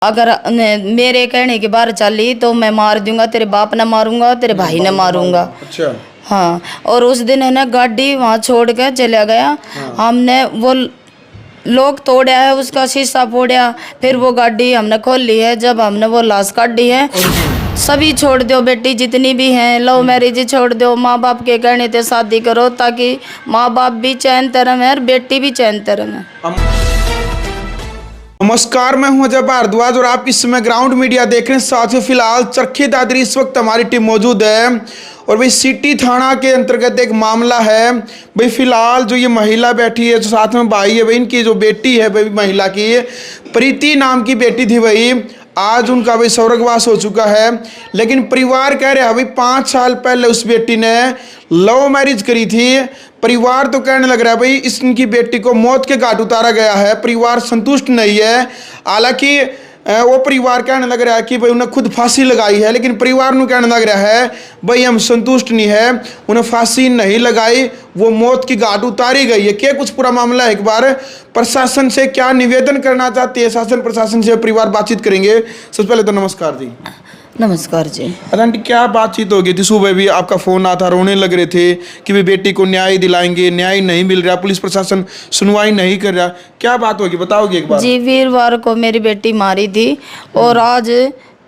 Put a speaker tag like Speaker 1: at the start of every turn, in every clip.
Speaker 1: अगर मेरे कहने के बाहर चली तो मैं मार दूंगा, तेरे बाप ने मारूंगा, तेरे भाई ने मारूंगा।
Speaker 2: अच्छा।
Speaker 1: हाँ, और उस दिन है ना गाड़ी वहाँ छोड़ के चला गया। हमने वो लोग तोड़ा है, उसका शीशा फोड़ा, फिर वो गाड़ी हमने खोल ली है। जब हमने वो लाश काटी है, सभी छोड़ दो, बेटी जितनी भी हैं, लव मैरिज छोड़ दो, माँ बाप के कहने थे शादी करो ताकि माँ बाप भी चैन तरम है और बेटी भी चैन तरम है।
Speaker 2: नमस्कार, मैं हूं अजय भारद्वाज और आप इस समय ग्राउंड मीडिया देख रहे हैं। साथियों, फिलहाल चरखी दादरी इस वक्त हमारी टीम मौजूद है और भाई सिटी थाना के अंतर्गत एक मामला है। भाई फिलहाल जो ये महिला बैठी है, जो साथ में भाई है, भाई इनकी जो बेटी है भाई महिला की, प्रीति नाम की बेटी थी भाई, आज उनका भाई स्वर्गवास हो चुका है। लेकिन परिवार कह रहे हैं भाई 5 साल पहले उस बेटी ने लव मैरिज करी थी। परिवार तो कहने लग रहा है भाई इनकी बेटी को मौत के घाट उतारा गया है। परिवार संतुष्ट नहीं है। हालांकि वो परिवार कहने लग रहा है कि भाई उन्हें खुद फांसी लगाई है, लेकिन परिवार ਨੂੰ कहने लग रहा है भाई हम संतुष्ट नहीं है, उन्हें फांसी नहीं लगाई, वो मौत की घाट उतारी गई है। क्या कुछ पूरा मामला है, एक बार प्रशासन से क्या निवेदन करना चाहती है, शासन प्रशासन से परिवार बातचीत करेंगे। सबसे पहले तो नमस्कार जी।
Speaker 1: नमस्कार जी।
Speaker 2: आंटी, क्या बातचीत होगी थी? सुबह भी आपका फोन आता, रोने लग रहे थे कि भाई बेटी को न्याय दिलाएंगे, न्याय नहीं मिल रहा, पुलिस प्रशासन सुनवाई नहीं कर रहा। क्या बात होगी, बताओगे एक बार?
Speaker 1: जी, वीरवार को मेरी बेटी मारी थी और आज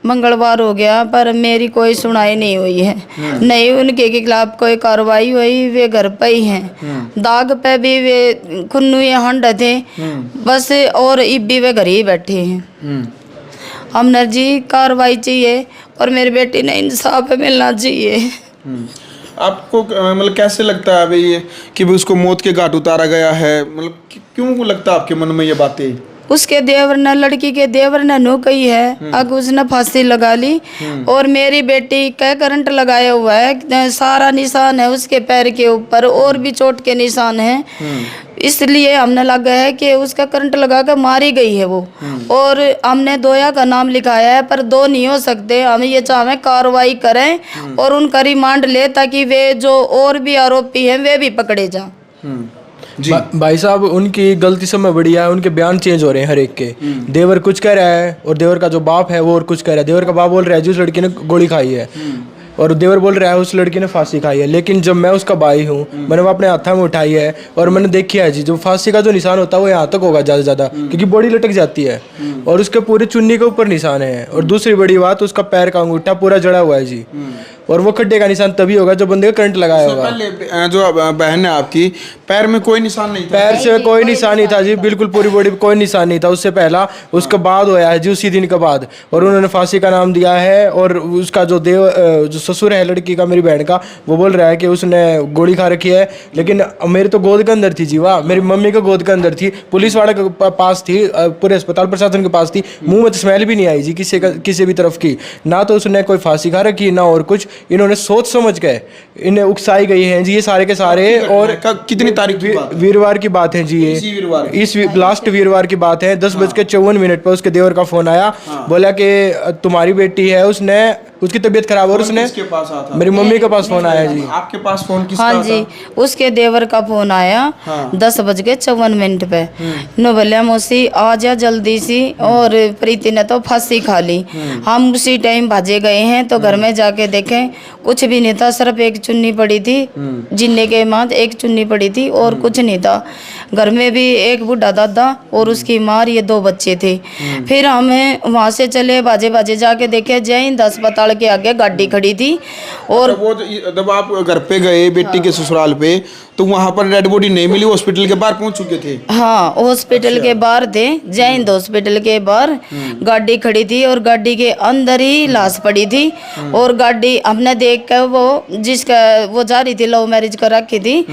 Speaker 1: मंगलवार हो गया पर मेरी कोई सुनाई नहीं हुई है, नहीं उनके खिलाफ कोई कार्रवाई हुई। वे घर पे ही हैं, दाग पे भी वे खुन्नु हंड थे बस, और इब्बी वे घर ही बैठे हैं। हमने जी कार्रवाई चाहिए और मेरी बेटी ने इंसाफ मिलना चाहिए।
Speaker 2: आपको मतलब कैसे लगता है भाई कि भाई उसको मौत के घाट उतारा गया है? मतलब क्यों लगता है आपके मन में ये बातें?
Speaker 1: उसके देवर ने, लड़की के देवर ने नो कही है, अब उसने फांसी लगा ली और मेरी बेटी का करंट लगाया हुआ है, सारा निशान है उसके पैर के ऊपर और भी चोट के निशान हैं। इसलिए हमने लगा है कि उसका करंट लगा कर मारी गई है वो। और हमने दोया का नाम लिखाया है पर दो नहीं हो सकते। हम ये चाहें कार्रवाई करें और उनका रिमांड ले ताकि वे जो और भी आरोपी हैं वे भी पकड़े जाएं।
Speaker 3: भाई साहब, उनकी गलती समय बढ़िया है, उनके बयान चेंज हो रहे हैं हर एक के। देवर कुछ कह रहा है और देवर का जो बाप है वो और कुछ कह रहा है। देवर का बाप बोल रहा है जिस लड़की ने गोली खाई है और देवर बोल रहा है उस लड़की ने फांसी खाई है। लेकिन जब मैं उसका भाई हूँ, मैंने वो अपने हाथों में उठाई है और मैंने देखी है जी, जो फांसी का जो निशान होता है वो यहाँ तक होगा ज़्यादा ज़्यादा, क्योंकि बॉडी लटक जाती है और उसके पूरे चुन्नी के ऊपर निशान है। और दूसरी बड़ी बात, उसका पैर का अंगूठा पूरा जड़ा हुआ है जी, और वो खड्डे का निशान तभी होगा जब बंदे का करंट लगाया होगा।
Speaker 2: पहले जो बहन है आपकी, पैर में कोई निशान नहीं था?
Speaker 3: पैर से कोई निशान नहीं था जी, बिल्कुल पूरी बॉडी पे कोई निशान नहीं था उससे पहला। उसके बाद होया है जी, उसी दिन के बाद। और उन्होंने फांसी का नाम दिया है। और उसका जो जो ससुर है लड़की का, मेरी बहन का, वो बोल रहा है कि उसने गोली खा रखी है। लेकिन मेरे तो गोद के अंदर थी जी, वाह, मेरी मम्मी के गोद के अंदर थी, पुलिस वाले के पास थी, पूरे अस्पताल प्रशासन के पास थी। मुंह में तो स्मेल भी नहीं आई जी किसी भी तरफ की, ना तो उसने कोई फांसी खा रखी ना और कुछ। इन्होंने सोच समझ के इन्हें उकसाई गई हैं जी ये सारे के सारे। और
Speaker 2: कितनी तारीख की बात?
Speaker 3: वीरवार की बात है जी, ये इस लास्ट वीरवार की बात है। 10:54 पर उसके देवर का फोन आया, बोला कि तुम्हारी बेटी है, उसने उसकी तबीयत खराब हो, और उसने मेरी मम्मी के पास फोन आया जी।
Speaker 2: आपके पास फोन किसका?
Speaker 1: हाँ जी, उसके देवर का फोन आया 10:54 पे। नो बोले मौसी आ जा जल्दी सी, और प्रीति ने तो फांसी खा ली। हम उसी टाइम भाजे गए हैं तो घर में जाके देखें कुछ भी नहीं था, सिर्फ एक चुन्नी पड़ी थी, जिन्ने के माथ एक चुन्नी पड़ी थी और कुछ नहीं था। घर में भी एक बूढ़ा दादा और उसकी माँ, ये 2 बच्चे थे। फिर हमें वहाँ से चले, बाजे बाजे जाके देखे, जय हिंद अस्पताल के आगे गाड़ी खड़ी थी। और
Speaker 2: वो जब आप घर पे गए बेटी के ससुराल पे, तो वहाँ पर डेड बॉडी नहीं मिली, हॉस्पिटल के बाहर पहुँच चुके थे?
Speaker 1: हाँ, हॉस्पिटल के बाहर थे, जय हिंद हॉस्पिटल के बाहर गाड़ी खड़ी थी और गाड़ी के अंदर ही लाश पड़ी थी। और गाड़ी हमने देख कर, वो जिसका वो जा रही थी, लव मैरिज कर रखी थी,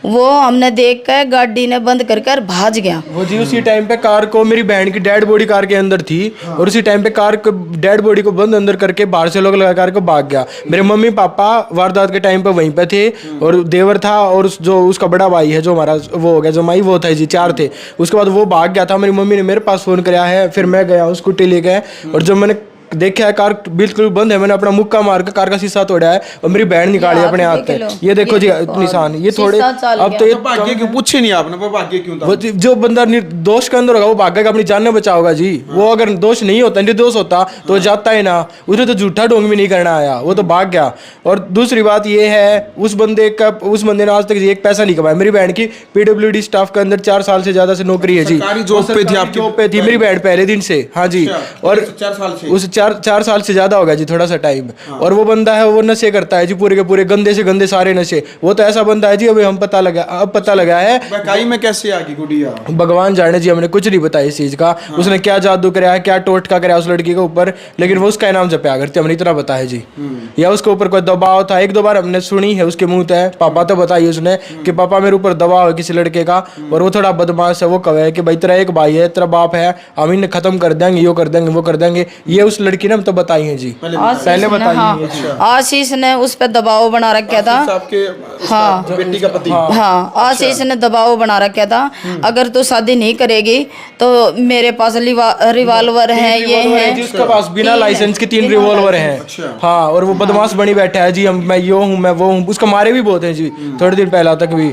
Speaker 1: वो हमने देख कर गाड़ी ने बंद कर भाज गया
Speaker 3: वो जी। उसी टाइम पे कार को, मेरी बहन की डेड बॉडी कार के अंदर थी और उसी टाइम पे कार को डेड बॉडी को बंद अंदर करके बाहर से लोग लगा कार को भाग गया। मेरे मम्मी पापा वारदात के टाइम पे वहीं पे थे और देवर था और जो उसका बड़ा भाई है जो हमारा वो हो गया जमाई, वो था जी, 4 थे। उसके बाद वो भाग गया था। मेरी मम्मी ने मेरे पास फोन कराया है, फिर मैं गया स्कूटी ले गए और जब मैंने देखा है कार बिल्कुल बंद है, मैंने अपना मुक्का मार के कार का शीशा तोड़ा है और मेरी बहन निकाली अपने हाथ पे। ये देखो जी निशान, ये थोड़े अब तो ये
Speaker 2: भाग्य क्यों पूछे नहीं आपने, वो भाग्य क्यों था?
Speaker 3: वो जो बंदा निर्दोष के अंदर होगा वो भागेगा, अपनी जान बचाओगा जी। वो अगर दोष नहीं होता, निर्दोष होता तो जाता ही ना, उसने तो झूठा ढोंग भी नहीं करना आया, वो तो भाग गया। और दूसरी बात ये है उस बंदे ने आज तक एक पैसा नहीं कमाया। मेरी बहन की पीडब्ल्यूडी स्टाफ के अंदर 4 साल से ज्यादा से नौकरी है जी,
Speaker 2: सरकारी जॉब पे थी आपकी?
Speaker 3: जॉब पे थी मेरी बहन पहले दिन से। हाँ जी, और
Speaker 2: 4 साल से?
Speaker 3: उस 4 साल से ज्यादा हो गया जी, थोड़ा सा टाइम। और वो बंदा है वो नशे करता है जी, पूरे के पूरे गंदे से गंदे सारे नशे। वो तो ऐसा बंदा है जी, अभी हम पता लगा है
Speaker 2: बकाई में कैसे आ गई गुड़िया?
Speaker 3: भगवान जाने जी, हमने कुछ नहीं बताया इस चीज का। उसने क्या जादू कराया है, क्या टोटका कराया उस लड़की के ऊपर, लेकिन वो उसका इनाम जपया करती, हमने इतना बताया जी। या उसके ऊपर कोई दबाव था, 1-2 बार हमने सुनी है उसके मुंह है, पापा तो बताइए उसने कि पापा मेरे ऊपर दबाव है किसी लड़के का, और वो थोड़ा बदमाश है। वो कहे कि भाई तेरा एक भाई है, तेरा बाप है, हम इन्हें खत्म कर देंगे, यो कर देंगे, वो कर देंगे। ये उस लड़की ने हम तो बताई है जी, पहले बताई है।
Speaker 1: आशीष ने उस पर दबाव बना रखा था।
Speaker 2: आपके
Speaker 1: हाँ
Speaker 2: बेटी का पति?
Speaker 1: हाँ, आशीष ने दबाव बना रखा था, अगर तू शादी नहीं करेगी तो मेरे पास रिवॉल्वर है, ये है
Speaker 3: जिसके पास बिना लाइसेंस के 3 रिवॉल्वर हैं। हाँ, और वो बदमाश बनी बैठा है जी, मैं यो हूँ, मैं वो हूँ। उसको मारे भी बहुत हैं जी, थोड़े दिन पहला तक भी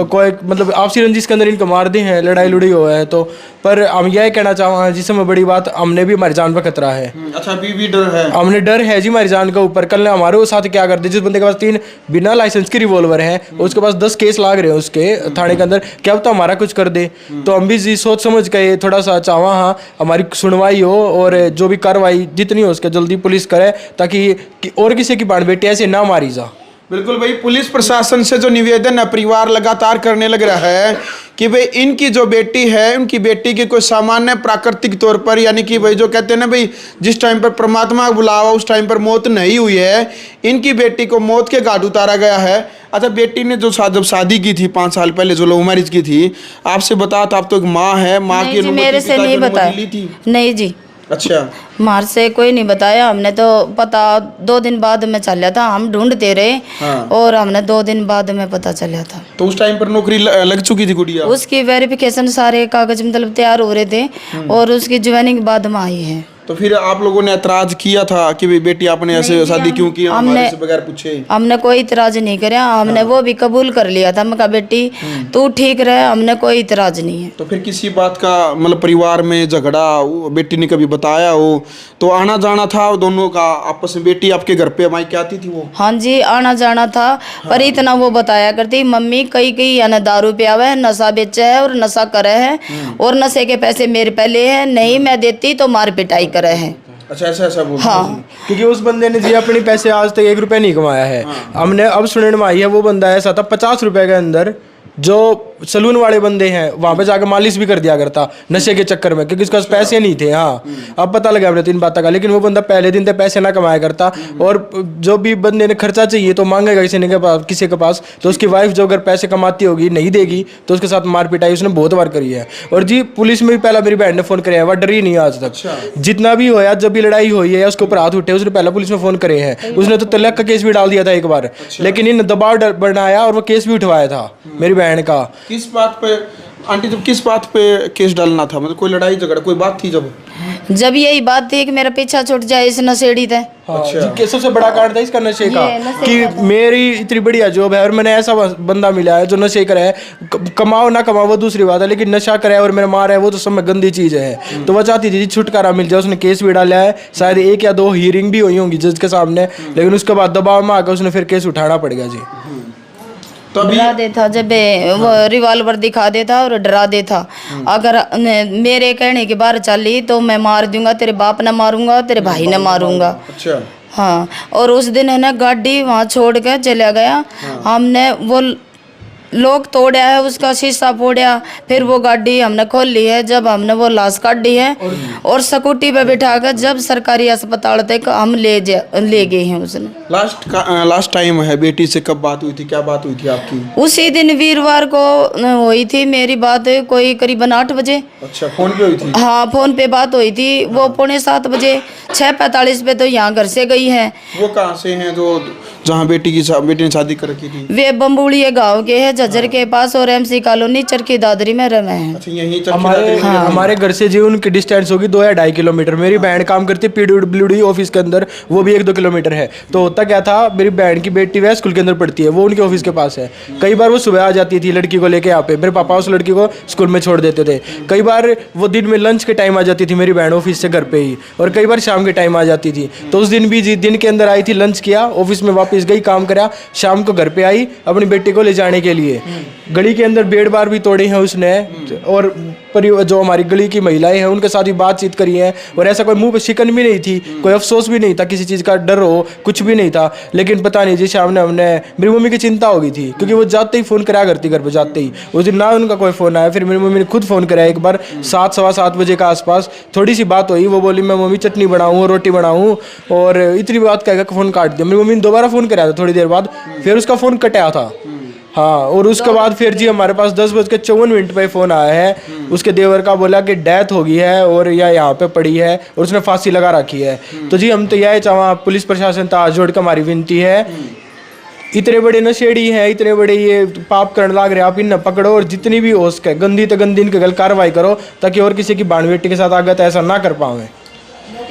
Speaker 3: कोई मतलब आपसी रंजिश के अंदर इनको मार दी है, लड़ाई लुड़ी हुआ है। तो पर हम यह कहना चाहूँगा जिसमें बड़ी बात, हमने भी हमारी जान पर खतरा है।
Speaker 2: अच्छा, अभी भी डर है? हमने
Speaker 3: डर है जी हमारी जान के ऊपर। कल हमारे साथ क्या करते, जिस बंदे के पास 3 बिना लाइसेंस के रिवॉल्वर है, उसके पास 10 केस लाग रहे हैं उसके थाने के अंदर, क्या पता हमारा कुछ कर दे। तो हम भी जी सोच समझ के थोड़ा सा चाहवा हाँ हमारी सुनवाई हो, और जो भी कार्रवाई जितनी हो उसके जल्दी पुलिस करे, ताकि और किसी की बाण बेटी ऐसे ना मारी जा।
Speaker 2: बिल्कुल भाई, पुलिस प्रशासन से जो निवेदन है परिवार लगातार करने लग रहा है कि भाई इनकी जो बेटी है, उनकी बेटी की कोई सामान्य प्राकृतिक तौर पर, यानी कि भाई जो कहते हैं ना भाई जिस टाइम पर परमात्मा का बुलावा उस टाइम पर मौत नहीं हुई है, इनकी बेटी को मौत के घाट उतारा गया है। अच्छा, बेटी ने जो जब शादी की थी 5 साल पहले, जो लव मैरिज की थी, आपसे बता तो आप तो एक माँ है, माँ की अनुमति
Speaker 1: मेरे से नहीं बताया? नहीं जी,
Speaker 2: अच्छा,
Speaker 1: मार से कोई नहीं बताया, हमने तो पता 2 दिन बाद में चला था, हम ढूंढते रहे। हाँ। और हमने 2 दिन बाद में पता चला था।
Speaker 2: तो उस टाइम पर नौकरी लग चुकी थी गुड़िया? उसकी
Speaker 1: वेरिफिकेशन सारे कागज मतलब तैयार हो रहे थे, और उसकी ज्वाइनिंग बाद में आई है।
Speaker 2: तो फिर आप लोगों ने ऐतराज किया था कि भाई बेटी आपने ऐसे शादी क्यों की हमारे से बगैर पूछे?
Speaker 1: हमने कोई इतराज नहीं कराया, हमने वो भी कबूल कर लिया था। मैं कहा बेटी तू ठीक रहे, हमने कोई इतराज नहीं है।
Speaker 2: तो फिर किसी बात का मतलब परिवार में झगड़ा बेटी ने कभी बताया हो तो आना जाना था दोनों का आपस में? बेटी आपके घर पे मायके आती थी वो?
Speaker 1: हाँ जी, आना जाना था। पर इतना वो बताया करती मम्मी कई यानी दारू पे आवे है, नशा बेचे है और नशा करे है, और नशे के पैसे मेरे पहले है, नहीं मैं देती तो मार पिटाई करे है।
Speaker 2: अच्छा, ऐसा बोल?
Speaker 1: हाँ,
Speaker 3: क्योंकि उस बंदे ने जी अपने पैसे आज तक 1 रुपया नहीं कमाया है। हमने अब सुनने में आई है वो बंदा ऐसा था 50 रुपए के अंदर जो सलून वाले बंदे हैं वहां पे जाकर मालिश भी कर दिया करता नशे के चक्कर में, क्योंकि उसके पास पैसे नहीं थे। हाँ, अब पता लगा हमने 3 बातों का। लेकिन वो बंदा पहले दिन तक पैसे ना कमाया करता, और जो भी बंदे ने खर्चा चाहिए तो मांगेगा किसी के पास, तो उसकी वाइफ जो अगर पैसे कमाती होगी नहीं देगी तो उसके साथ मार पिटाई उसने बहुत बार करी है। और जी पुलिस में भी पहला मेरी बहन ने फोन करे है, वह डरी नहीं आज तक। जितना भी होया, जब भी लड़ाई हुई है उसके ऊपर हाथ उठे, उसने पहला पुलिस में फोन करे हैं। उसने तो तलाक का केस भी डाल दिया था एक बार, लेकिन इन दबाव बनाया और वो केस भी उठवाया था मेरी बहन का।
Speaker 2: किस बात पे आंटी, जब किस बात पे केस डालना था? मतलब कोई लड़ाई झगड़ा कोई बात थी? जब
Speaker 1: यही बात थी कि मेरा पीछा छूट जाए इस नशेड़ी थे।
Speaker 3: अच्छा, सबसे बड़ा कारण था इसका नशे का, कि मेरी इतनी बढ़िया जॉब है और मैंने ऐसा बंदा मिला है जो नशे करे है, कमाओ ना कमाओ वो दूसरी बात है, लेकिन नशा करे और मेरा मार है वो तो सब में गंदी चीज है। तो वो चाहती थी छुटकारा मिल जाए, उसने केस भी डाला है, शायद 1 या 2 हियरिंग भी हुई होंगी जज के सामने, लेकिन उसके बाद दबाव में आकर उसने फिर केस उठाना पड़ गया जी।
Speaker 1: तो डरा देता, जब वो रिवॉल्वर दिखा देता और डरा देता, अगर मेरे कहने के बाहर चली तो मैं मार दूंगा, तेरे बाप ने मारूंगा, तेरे भाई ने मारूंगा।
Speaker 2: अच्छा,
Speaker 1: हाँ, और उस दिन है ना गाड़ी वहाँ छोड़ के चला गया। हमने वो लोग तोड़ा है, उसका शीशा फोड़ा, फिर वो गाड़ी हमने खोल ली है। जब हमने वो लाश काटी है और स्कूटी पे बिठा कर जब सरकारी अस्पताल तक हम ले गए हैं। उसने
Speaker 2: लास्ट टाइम है बेटी से कब बात हुई थी, क्या बात हुई थी आपकी?
Speaker 1: उसी दिन वीरवार को हुई थी मेरी बात, कोई करीबन 8 बजे।
Speaker 2: अच्छा, फोन पे हुई थी?
Speaker 1: हाँ, फोन पे बात हुई थी। वो 6:45 पे तो यहाँ घर से गई है।
Speaker 2: वो कहाँ से हैं जो जहाँ बेटी ने शादी कर रखी थी?
Speaker 1: वे बम्बुड़िया गांव के हैं, झज्जर के पास, और एमसी कॉलोनी चरखी दादरी में रहे हैं।
Speaker 2: अच्छा, यहीं
Speaker 3: हमारे घर से जी उनकी डिस्टेंस होगी 2 या 2.5 किलोमीटर। मेरी बहन काम करती है PWD ऑफिस के अंदर, वो भी 1-2 किलोमीटर है। तो होता क्या था, मेरी बहन की बेटी वह स्कूल के अंदर पढ़ती है, वो उनके ऑफिस के पास है। कई बार वो सुबह आ जाती थी लड़की को लेके यहाँ पे, मेरे पापा उस लड़की को स्कूल में छोड़ देते थे। कई बार वो दिन में लंच के टाइम आ जाती थी मेरी बहन ऑफिस से घर पे ही, और कई बार शाम के टाइम आ जाती थी। तो उस दिन भी जी दिन के अंदर आई थी, लंच किया, ऑफिस में वापस गई, काम करा, शाम को घर पे आई अपनी बेटी को ले जाने के लिए। गली के अंदर बेड बार भी तोड़ी है उसने, और जो हमारी गली की महिलाएं हैं उनके साथ भी बातचीत करी है, और ऐसा कोई मुंह पे शिकन भी नहीं थी, कोई अफसोस भी नहीं था, किसी चीज़ का डर हो, कुछ भी नहीं था। लेकिन पता नहीं जी सामने हमने मेरी मम्मी की चिंता हो गई थी, क्योंकि वो जाते ही फ़ोन कराया करती घर पे जाते ही। उस दिन ना उनका कोई फ़ोन आया, फिर मेरी मम्मी ने खुद फ़ोन कराया एक बार 7, सवा 7 बजे के आसपास। थोड़ी सी बात हुई, वो बोली मैं मम्मी चटनी बनाऊँ, रोटी बनाऊँ, और इतनी बात कह फ़ोन काट दिया। मेरी मम्मी ने दोबारा फ़ोन कराया था थोड़ी देर बाद, फिर उसका फ़ोन कटा था। हाँ, और उसके बाद फिर जी हमारे पास 10:54 पे फ़ोन आया है, उसके देवर का, बोला कि डेथ हो गई है और या यहाँ पे पड़ी है और उसने फांसी लगा रखी है। तो जी हम तो यह चाहवा पुलिस प्रशासन तक हाथ जोड़ कर हमारी विनती है, इतने बड़े नशेड़ी हैं, इतने बड़े ये पाप करने लग रहे हैं, आप इन्हें पकड़ो और जितनी भी हो सके गंदी तो गंदी इनके गल कार्रवाई करो, ताकि और किसी की बाण बेटी के साथ आगे तो ऐसा ना कर पाए।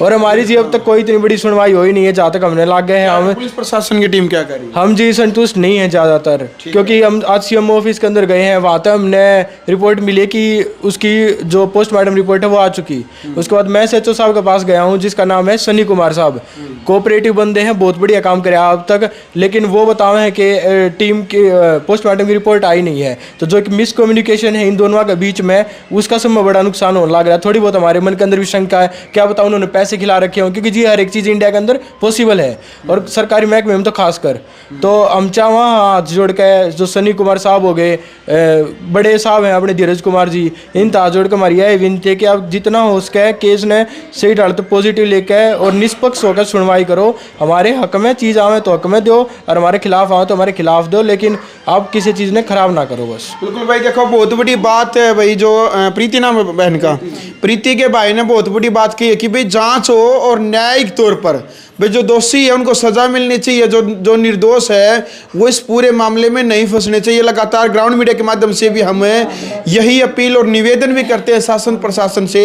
Speaker 3: और हमारी जी अब तक कोई इतनी बड़ी सुनवाई हुई नहीं है जहाँ तक हमने लाग गए हैं। हम
Speaker 2: पुलिस प्रशासन की टीम क्या कर रही है?
Speaker 3: हम जी संतुष्ट नहीं हैं ज़्यादातर, क्योंकि हम आज CMO ऑफिस के अंदर गए हैं, वहाँ तक हमने रिपोर्ट मिली कि उसकी जो पोस्टमार्टम रिपोर्ट है वो आ चुकी। उसके बाद मैं SHO साहब के पास गया हूँ, जिसका नाम है सनी कुमार साहब, कोऑपरेटिव बंदे हैं, बहुत बढ़िया काम करे अब तक, लेकिन वो बताए हैं कि टीम की पोस्टमार्टम की रिपोर्ट आई नहीं है। तो जो मिसकम्युनिकेशन है इन दोनों के बीच में, उसका सब में बड़ा नुकसान होने लग रहा है। थोड़ी बहुत हमारे मन के अंदर भी शंका है, क्या बताऊँ उन्होंने पैसे खिला रखे हों, क्योंकि जी हर एक चीज़ इंडिया के अंदर पॉसिबल है, और सरकारी महकमे में तो खासकर। तो हम चाहवा हाथ जोड़ के जो सनी कुमार साहब हो गए, बड़े साहब हैं अपने धीरज कुमार जी, इन हाथ जोड़ कर हमारी यह विनती है कि आप जितना हो सके केस ने सही डाल तो पॉजिटिव लेके और निष्पक्ष होकर सुनवाई करो। हमारे हक में चीज़ आवे तो हक में दो, और हमारे खिलाफ आवे तो हमारे खिलाफ दो, लेकिन आप किसी चीज़ ने खराब ना करो बस।
Speaker 2: बिल्कुल भाई, देखो बहुत बड़ी बात है भाई, जो प्रीति नाम है बहन का, प्रीति के भाई ने बहुत बड़ी बात की है कि भाई जांच हो और न्यायिक तौर पर भाई जो दोषी है उनको सजा मिलनी चाहिए, जो निर्दोष है वो इस पूरे मामले में नहीं फंसने चाहिए। लगातार ग्राउंड मीडिया के माध्यम से भी हम यही अपील और निवेदन भी करते हैं शासन प्रशासन से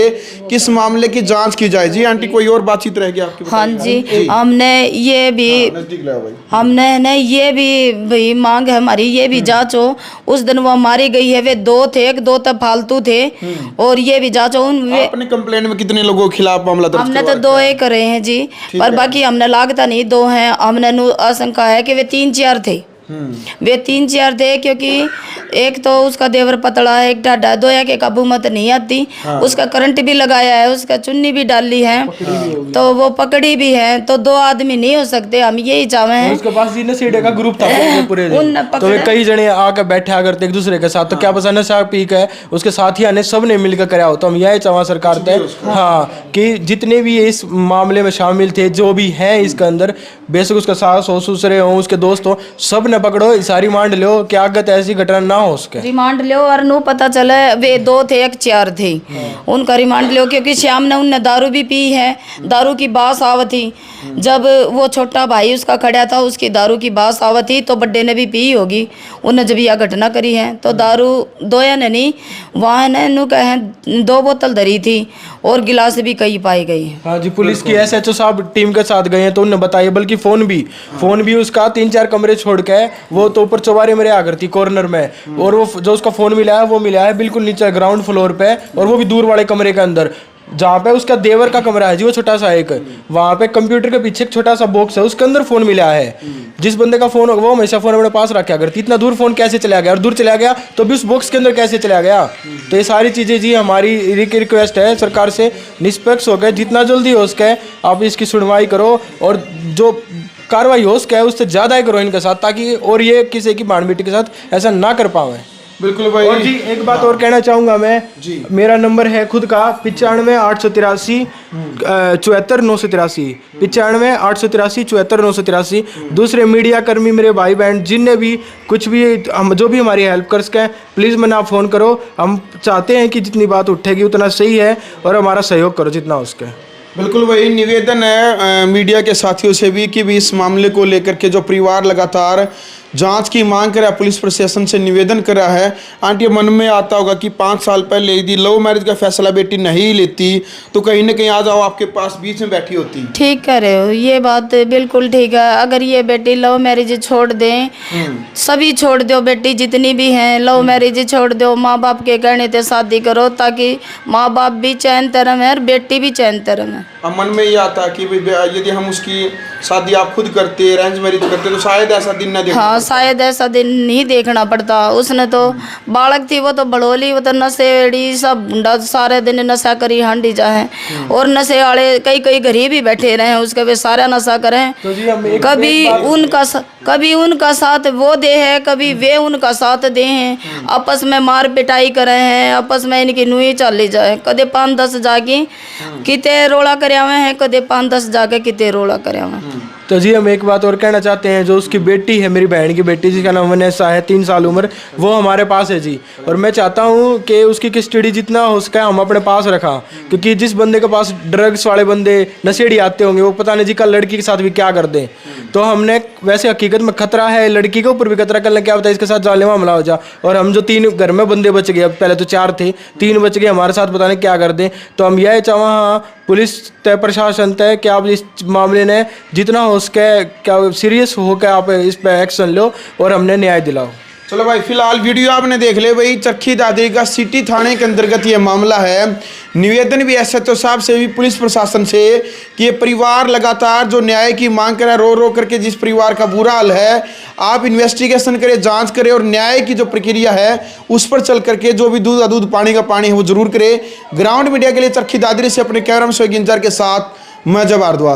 Speaker 2: कि इस मामले की जांच की जाए। जी आंटी, कोई और बातचीत रहेगी आपकी?
Speaker 1: हाँ जी, हमने ये भी भाई मांग है हमारी, ये भी जांच हो। उस दिन वो मारी गई है, वे 2 थे, 2 तब फालतू थे, और ये भी जांच हो।
Speaker 2: आपने कंप्लेंट में कितने लोगों के खिलाफ मामला दर्ज?
Speaker 1: हमने तो 2 ही करे हैं जी, पर बाकी हमने लागता नहीं 2 हैं। हमने आशंका है कि वे 3-4 थे, वे 3-4 थे, क्योंकि एक तो उसका देवर पतला है, एक ढाडा, दोया के काबू मत नहीं आती। उसका करंट भी लगाया है, उसका चुन्नी भी डाली है, तो वो पकड़ी भी है, तो 2 आदमी नहीं हो सकते। हम यही चाहे हैं।
Speaker 3: उसके पास जी नशेड़े का ग्रुप था पूरे दिन, तो वे कई जने आकर बैठा करते एक दूसरे के साथ, तो क्या पता नशा पी के उसके साथियों ने सब ने मिलकर कराया हो। तो हम यही चाहे सरकार से, हाँ, कि जितने भी इस मामले में शामिल थे, जो भी हैं इसके अंदर, बेशक उसका सास हो, ससुरे हो, उसके दोस्त हो, सब ने पकड़ो, सारी रिमांड लो, क्या आगत ऐसी घटना ना हो सके।
Speaker 1: रिमांड लो, और नो पता चले वे 2 थे, 1-4 थे, उनका रिमांड लो, क्योंकि श्याम ने उनने दारू भी पी है, दारू की बास आवत थी। जब वो छोटा भाई उसका खड़ा था, उसकी दारू की बास आवत थी, तो बड्डे ने भी पी होगी। उन्हें जब यह घटना करी है, तो दारू दोया ने नहीं, वहाँ ने नु कहे 2 बोतल धरी थी, और गिलास भी कई पाई गई।
Speaker 3: हाँ जी, पुलिस की SHO साहब टीम के साथ गए हैं, तो उन्होंने बताया, बल्कि फोन भी उसका 3-4 कमरे छोड़ के वो तो ऊपर चौबारे में रहा करती कॉर्नर में, और वो जो उसका फोन मिला है वो मिला है बिल्कुल नीचे ग्राउंड फ्लोर पे, और वो भी दूर वाले कमरे के अंदर, जहाँ पे उसका देवर का कमरा है जी, वो छोटा सा एक, वहाँ पे कंप्यूटर के पीछे एक छोटा सा बॉक्स है, उसके अंदर फोन मिला है। जिस बंदे का फोन होगा वो हमेशा फोन अपने पास रखा करती, इतना दूर फोन कैसे चला गया, और दूर चला गया तो भी उस बॉक्स के अंदर कैसे चला गया। तो ये सारी चीज़ें जी हमारी रिक्वेस्ट है सरकार से, निष्पक्ष हो गए, जितना जल्दी हो सके आप इसकी सुनवाई करो, और जो कार्रवाई हो सके उससे ज़्यादा ही करो इनके साथ, ताकि और ये किसी की बाण बेटी के साथ ऐसा ना कर पाए।
Speaker 2: बिल्कुल भाई।
Speaker 3: और जी एक बात और कहना चाहूँगा मैं जी, मेरा नंबर है खुद का 95-883 74-983, 95-883 74-983। दूसरे मीडिया कर्मी मेरे भाई बहन जिनने भी कुछ भी जो भी हमारी हेल्प कर सकें, प्लीज़ मैंने आप फ़ोन करो। हम चाहते हैं कि जितनी बात उठेगी उतना सही है, और हमारा सहयोग करो जितना हो सके।
Speaker 2: बिल्कुल वही निवेदन है मीडिया के साथियों से भी कि भी इस मामले को लेकर के जो परिवार लगातार जांच की मांग कर रहा है, पुलिस प्रशासन से निवेदन कर रहा है। आंटी, मन में आता होगा कि 5 साल पहले यदि लव मैरिज का फैसला बेटी नहीं लेती तो कहीं ना कहीं आज आपके पास बीच में बैठी होती।
Speaker 1: ठीक कह रहे हो, ये बात बिल्कुल ठीक है। अगर ये बेटी लव मैरिज छोड़ दें, सभी छोड़ दो, बेटी जितनी भी हैं लव मैरिज छोड़ दो, माँ बाप के कहने से शादी करो ताकि माँ बाप भी चैन तरम है और बेटी भी चैन तरम है।
Speaker 2: अब मन में ये आता कि यदि हम उसकी शादी आप खुद करते, अरेंज मैरिज करते तो शायद ऐसा दिन न देखना।
Speaker 1: हाँ, शायद ऐसा दिन नहीं देखना पड़ता। उसने तो बालक थी, वो तो बड़ोली, वो तो नशेड़ी सब गुंडा, सारे दिन नशा करी हांडी जाए और नशे वाले कई कई गरीब भी बैठे रहे उसके वे सारा नशा करें।
Speaker 3: तो जी हम एक
Speaker 1: कभी उनका साथ वो दे है, कभी वे उनका साथ दे हैं, आपस में मार पिटाई करे हैं, आपस में इनकी नुई चली जाए। कदे 5-10 जाके किते रोला करया हुए हैं, कदे 5-10 जाके किते रोला करया हुए हैं।
Speaker 3: तो जी हम एक बात और कहना चाहते हैं, जो उसकी बेटी है, मेरी बहन की बेटी जिसका नाम वनेसा है, 3 साल उम्र, वो हमारे पास है जी। और मैं चाहता हूँ कि उसकी कस्टडी जितना हो सके हम अपने पास रखा, क्योंकि जिस बंदे के पास ड्रग्स वाले बंदे नशेड़ी आते होंगे वो पता नहीं जी कल लड़की के साथ भी क्या कर दें। तो हमने वैसे हकीकत में खतरा है, लड़की के ऊपर भी खतरा, कल क्या होता है इसके साथ जानलेवा हमला हो जा। और हम जो 3 घर में बंदे बच गए, अब पहले तो 4 थे, 3 बच गए, हमारे साथ पता नहीं क्या कर दें। तो हम यह चाह पुलिस तय, प्रशासन तय कि आप इस मामले ने जितना हो सके क्या सीरियस हो के आप इस पे एक्शन लो और हमने न्याय दिलाओ।
Speaker 2: चलो भाई, फिलहाल वीडियो आपने देख ले भाई। चरखी दादरी का सिटी थाने के अंतर्गत ये मामला है। निवेदन भी SHO साहब से भी, पुलिस प्रशासन से, कि ये परिवार लगातार जो न्याय की मांग कर रहा है, रो रो करके जिस परिवार का बुरा हाल है, आप इन्वेस्टिगेशन करें, जांच करें और न्याय की जो प्रक्रिया है उस पर चल करके जो भी दूध अदूध पानी का पानी है वो जरूर करें। ग्राउंड मीडिया के लिए चरखी दादरी से अपने कैमरा मैन इंचार्ज के साथ मैं जब भारद्वाज।